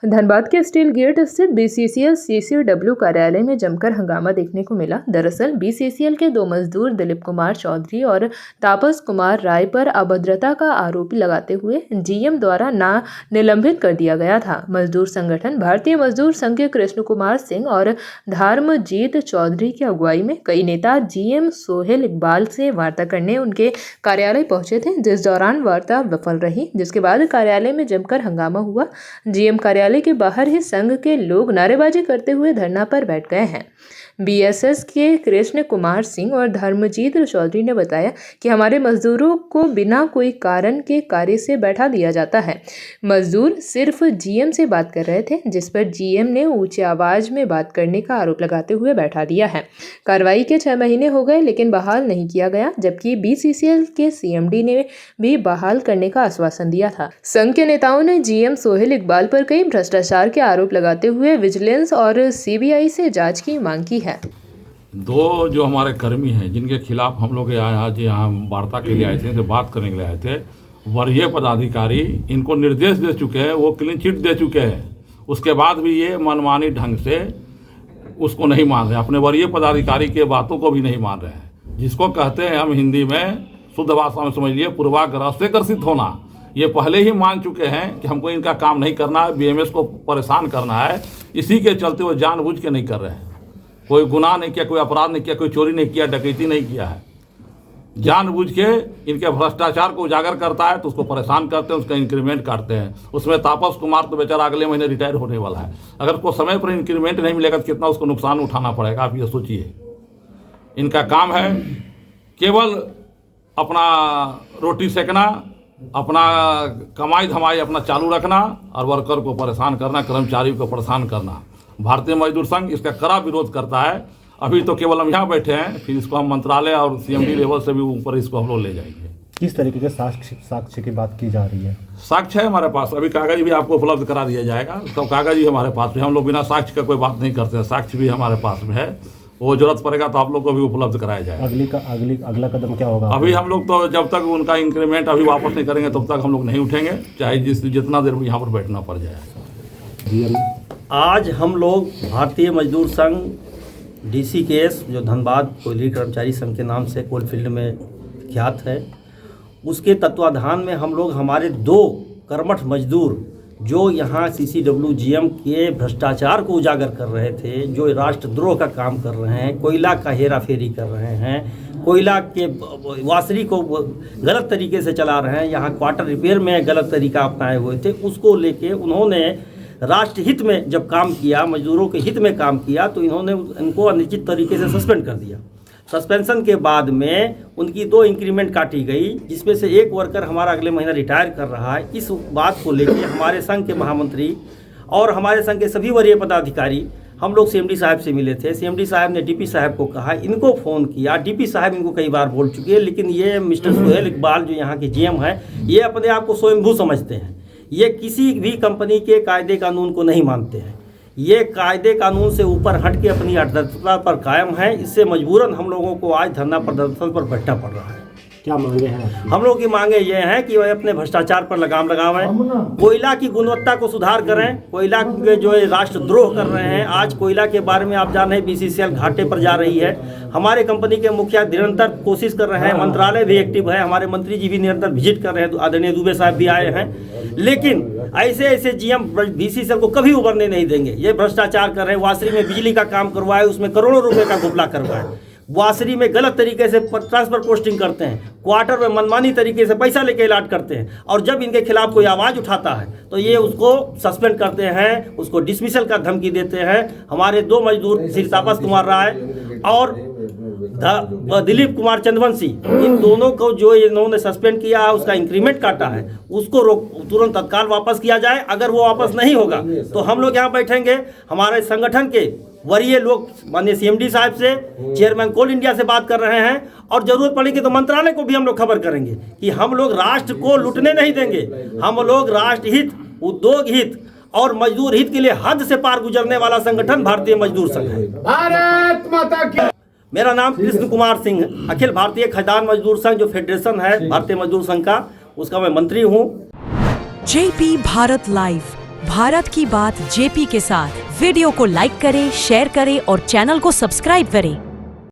धनबाद के steel gate स्थित BCCL CCW कार्यालय में जमकर हंगामा देखने को मिला। दरअसल बीसीसीएल के दो मजदूर दिलीप कुमार चौधरी और तापस कुमार राय पर अभद्रता का आरोप लगाते हुए जीएम द्वारा निलंबित कर दिया गया था। मजदूर संगठन भारतीय मजदूर संघ के कृष्ण कुमार सिंह और धर्मजीत चौधरी की अगुवाई में कई नेता जीएम सोहेल इकबाल से वार्ता करने उनके कार्यालय पहुंचे थे, जिस दौरान वार्ता विफल रही, जिसके बाद कार्यालय में जमकर हंगामा हुआ। जीएम कार्यालय के बाहर ही संघ के लोग नारेबाजी करते हुए धरना पर बैठ गए हैं। बीएसएस के कृष्ण कुमार सिंह और धर्मजीत चौधरी ने बताया कि हमारे मजदूरों को बिना कोई कारण के कार्य से बैठा दिया जाता है। मजदूर सिर्फ जीएम से बात कर रहे थे, जिस पर जीएम ने ऊंची आवाज में बात करने का आरोप लगाते हुए बैठा दिया है। कार्रवाई के 6 महीने हो गए लेकिन बहाल नहीं किया गया, जबकि बीसीसीएल के सीएमडी ने भी बहाल करने का आश्वासन दिया था। संघ के नेताओं ने जीएम सोहेल इकबाल पर कई भ्रष्टाचार के आरोप लगाते हुए विजिलेंस और सीबीआई से जांच की मांग की है। दो जो हमारे कर्मी हैं जिनके खिलाफ हम लोग आज यहाँ वार्ता के लिए आए थे, तो बात करने के लिए आए थे, वरीय पदाधिकारी इनको निर्देश दे चुके हैं, वो क्लीन चिट दे चुके हैं। उसके बाद भी ये मनमानी ढंग से उसको नहीं मान रहे, अपने वरीय पदाधिकारी के बातों को भी नहीं मान रहे हैं, जिसको कहते हैं हम हिंदी में शुद्ध भाषा में समझ लिए पूर्वाग्रह से ग्रसित होना। ये पहले ही मान चुके हैं कि हमको इनका काम नहीं करना है, बीएमएस को परेशान करना है। इसी के चलते वो जानबूझ के नहीं कर रहे हैं। कोई गुनाह नहीं किया, कोई अपराध नहीं किया, कोई चोरी नहीं किया, डकैती नहीं किया है। जानबूझ के इनके भ्रष्टाचार को उजागर करता है तो उसको परेशान करते हैं, उसका इंक्रीमेंट काटते हैं। उसमें तापस कुमार तो बेचारा अगले महीने रिटायर होने वाला है। अगर कोई समय पर इंक्रीमेंट नहीं मिलेगा तो कितना उसको नुकसान उठाना पड़ेगा, आप ये सोचिए। इनका काम है केवल अपना रोटी सेकना, अपना कमाई धमाई अपना चालू रखना और वर्कर को परेशान करना, कर्मचारी को परेशान करना। भारतीय मजदूर संघ इसका कड़ा विरोध करता है। अभी तो केवल हम यहाँ बैठे हैं, फिर इसको हम मंत्रालय और सीएमडी लेवल से भी ऊपर इसको हम लोग ले जाएंगे। किस तरीके के साक्ष्य की बात की जा रही है? साक्ष्य है हमारे पास, अभी कागज भी आपको उपलब्ध करा दिया जाएगा। तो कागज ही हमारे पास में, हम लोग बिना साक्ष्य का कोई बात नहीं करते हैं। साक्ष्य भी हमारे पास में है, वो जरूरत पड़ेगा तो आप लोग को भी उपलब्ध कराया जाएगा। अगला कदम क्या होगा? अभी हम लोग तो जब तक उनका इंक्रीमेंट अभी वापस नहीं करेंगे तब तक हम लोग नहीं उठेंगे, चाहे जितना देर यहाँ पर बैठना पड़ जाए। आज हम लोग भारतीय मजदूर संघ डीसीकेएस, जो धनबाद कोयली कर्मचारी संघ के नाम से कोलफील्ड में ख्यात है, उसके तत्वाधान में हम लोग हमारे 2 कर्मठ मजदूर जो यहाँ सीसीडब्ल्यू जीएम के भ्रष्टाचार को उजागर कर रहे थे, जो राष्ट्रद्रोह का काम कर रहे हैं, कोयला का हेरा फेरी कर रहे हैं, कोयला के वासरी को गलत तरीके से चला रहे हैं, यहाँ क्वार्टर रिपेयर में गलत तरीका अपनाए हुए थे, उसको लेके उन्होंने राष्ट्र हित में जब काम किया, मजदूरों के हित में काम किया, तो इन्होंने इनको अनिश्चित तरीके से सस्पेंड कर दिया। सस्पेंशन के बाद में उनकी 2 इंक्रीमेंट काटी गई, जिसमें से एक वर्कर हमारा अगले महीना रिटायर कर रहा है। इस बात को लेकर हमारे संघ के महामंत्री और हमारे संघ के सभी वरीय पदाधिकारी हम लोग सीएमडी साहब से मिले थे। सीएमडी साहब ने डीपी साहब को कहा, इनको फ़ोन किया। डीपी साहब इनको कई बार बोल चुके हैं, लेकिन ये मिस्टर सोहेल इकबाल जो यहाँ के जीएम है, ये अपने आप को स्वयंभू समझते हैं। ये किसी भी कंपनी के कायदे कानून को नहीं मानते हैं। ये कायदे कानून से ऊपर हट के अपनी अर्थव्यवस्था पर कायम है। इससे मजबूरन हम लोगों को आज धरना प्रदर्शन पर बैठना पड़ रहा है। क्या मांगे हैं? हम लोग की मांगे ये हैं कि वह अपने भ्रष्टाचार पर लगाम लगावें, कोयला की गुणवत्ता को सुधार करें। कोयला के जो राष्ट्रद्रोह कर रहे हैं, आज कोयला के बारे में आप जान रहे हैं बीसीसीएल घाटे पर जा रही है। हमारे कंपनी के मुखिया निरंतर कोशिश कर रहे हैं, मंत्रालय भी एक्टिव है, हमारे मंत्री जी भी निरंतर विजिट कर रहे हैं, आदरणीय दुबे साहब भी आए हैं। लेकिन ऐसे जीएम बीसीसीएल को कभी उभरने नहीं देंगे। ये भ्रष्टाचार कर रहे हैं, वासरी में बिजली का काम करवाए, उसमें करोड़ों रुपए का घपला करवाए, वासरी में गलत तरीके से ट्रांसफर पोस्टिंग करते हैं, क्वार्टर में मनमानी तरीके से पैसा लेके इलाट करते हैं, और जब इनके खिलाफ कोई आवाज़ उठाता है तो ये उसको सस्पेंड करते हैं, उसको डिसमिसल का धमकी देते हैं। हमारे 2 मजदूर श्री तापस कुमार राय और दिलीप कुमार चंद्रवंशी, इन दोनों को जो इन्होंने सस्पेंड किया है, उसका इंक्रीमेंट काटा है, उसको तुरंत तत्काल वापस किया जाए। अगर वो वापस नहीं होगा तो हम लोग यहाँ बैठेंगे। हमारे संगठन के वरीय लोग माननीय सीएमडी साहब से, चेयरमैन कोल इंडिया से बात कर रहे हैं, और जरूरत पड़ेगी तो मंत्रालय को भी हम लोग खबर करेंगे कि हम लोग राष्ट्र को लूटने नहीं देंगे। हम लोग राष्ट्र हित, उद्योग हित और मजदूर हित के लिए हद से पार गुजरने वाला संगठन भारतीय मजदूर संघ है। भारत माता की। मेरा नाम कृष्ण कुमार सिंह, अखिल भारतीय खदान मजदूर संघ जो फेडरेशन है भारतीय मजदूर संघ का, उसका मैं मंत्री हूँ। जेपी भारत लाइव भारत की बात जेपी के साथ वीडियो को लाइक करें, शेयर करें और चैनल को सब्सक्राइब करें।